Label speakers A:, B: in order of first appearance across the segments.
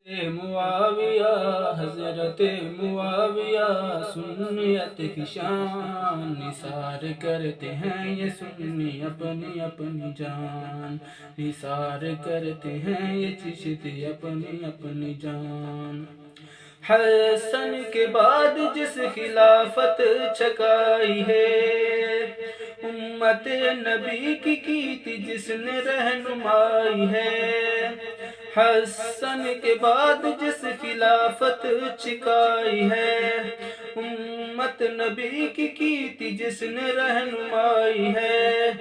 A: معاویہ حضرت معاویہ سنیت کی شان نثار کرتے ہیں یہ سنی اپنی اپنی جان، نثار کرتے ہیں یہ چشتی اپنی اپنی جان۔ حسن کے بعد جس خلافت چھکائی ہے، امت نبی کی تھی جس نے رہنمائی ہے۔ حسن کے بعد جس خلافت چھکائی ہے، امت نبی کی تھی جس نے رہنمائی ہے۔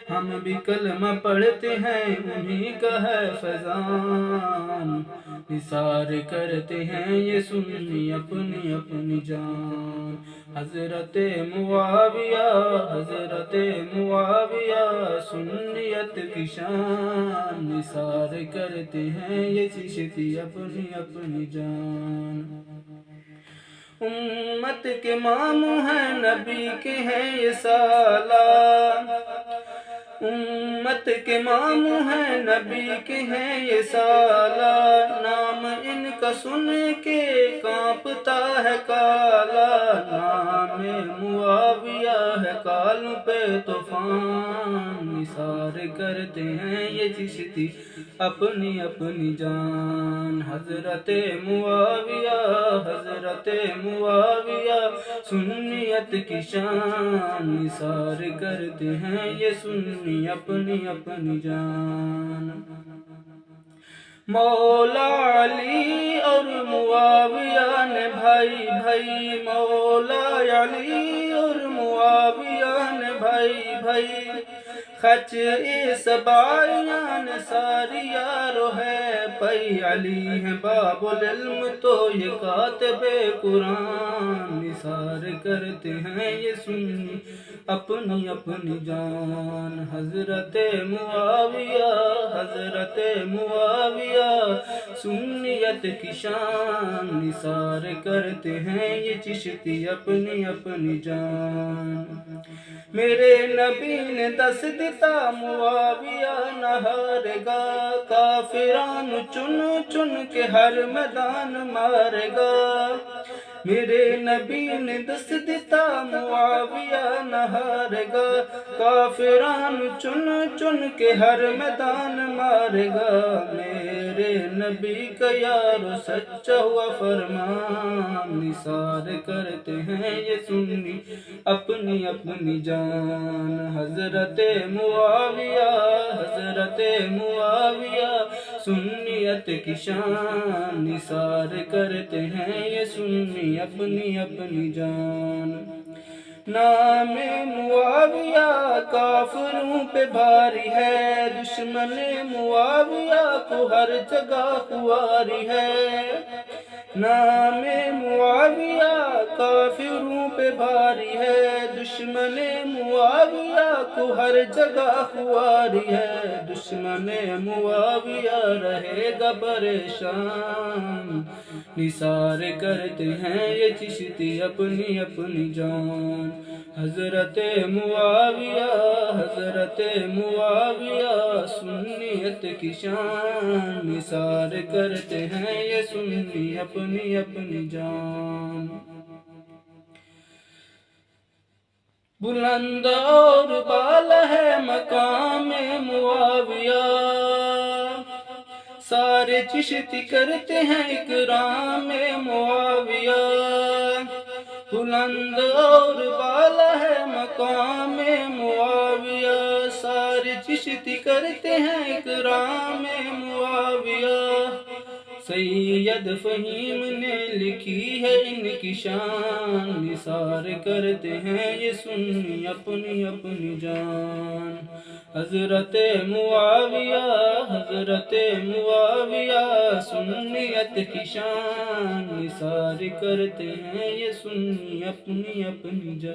A: ہم بھی کلمہ پڑھتے ہیں انہی کا ہے فیضان، نثار کرتے ہیں یہ سنی اپنی اپنی جان۔ حضرت معاویہ حضرت معاویہ سنیت کی شان نثار کرتے ہیں یہ چشتی اپنی اپنی جان۔ امت کے ماموں ہیں نبی کے ہیں یہ سالار، امت کے ماموں ہیں نبی کے ہیں یہ سالار، نام ان کا سن کے کانپتا ہے کالا، نام معاویہ ہے کالوں پہ طوفان، نثار کرتے ہیں یہ چشتی اپنی اپنی جان۔ حضرت معاویہ حضرت معاویہ سنیت کی شان نثار کرتے ہیں یہ سنی اپنی اپنی جان۔ مولا علی اور معاویہ نے بھائی بھائی، مولا علی اور معاویہ نے بھائی بھائی، خچ سبائیان ساری یارو ہے پئی، علی ہے باب العلم تو یہ کاتب قرآن، نثار کرتے ہیں یہ سنی اپنی اپنی جان۔ حضرت معاویہ حضرت معاویہ سنیت کی شان نثار کرتے ہیں یہ چشتی اپنی اپنی جان۔ میرے نبی نے دس دیتا معاویہ نہ ہارے گا، کافران چن چن کے ہر میدان مارے گا۔ میرے نبی نے دس دیتا معاویہ نہ ہارے گا، کافران چن چن کے ہر میدان مارے گا۔ میرے نبی کا یارو سچا ہوا فرمان، نثار کرتے ہیں یہ سنی اپنی اپنی جان۔ حضرت معاویہ حضرت معاویہ سنیت کی شان نثار کرتے ہیں یہ سنی اپنی اپنی جان۔ نام معاویہ کافروں پہ بھاری ہے، دشمن معاویہ کو ہر جگہ خواری ہے۔ نام معاویہ کافروں پہ بھاری ہے، دشمن معاویہ کو ہر جگہ خواری ہے۔ دشمن معاویہ رہے گا پریشان، نثار کرتے ہیں یہ چشتی اپنی اپنی جان۔ حضرت معاویہ حضرت معاویہ سنیت کی شان نثار کرتے ہیں یہ سنی اپنی اپنی جان۔ بلند اور بالا ہے مقام معاویہ، سارے چشتی کرتے ہیں اکرام معاویہ۔ بلند اور بالا ہے مقام معاویہ، سارے چشتی کرتے ہیں اکرام معاویہ۔ سید فہیم نے لکھی ہے ان کی شان، نثار کرتے ہیں یہ سنی اپنی اپنی جان۔ حضرت معاویہ حضرت معاویہ سنیت کی شان نثار کرتے ہیں یہ سنی اپنی اپنی جان۔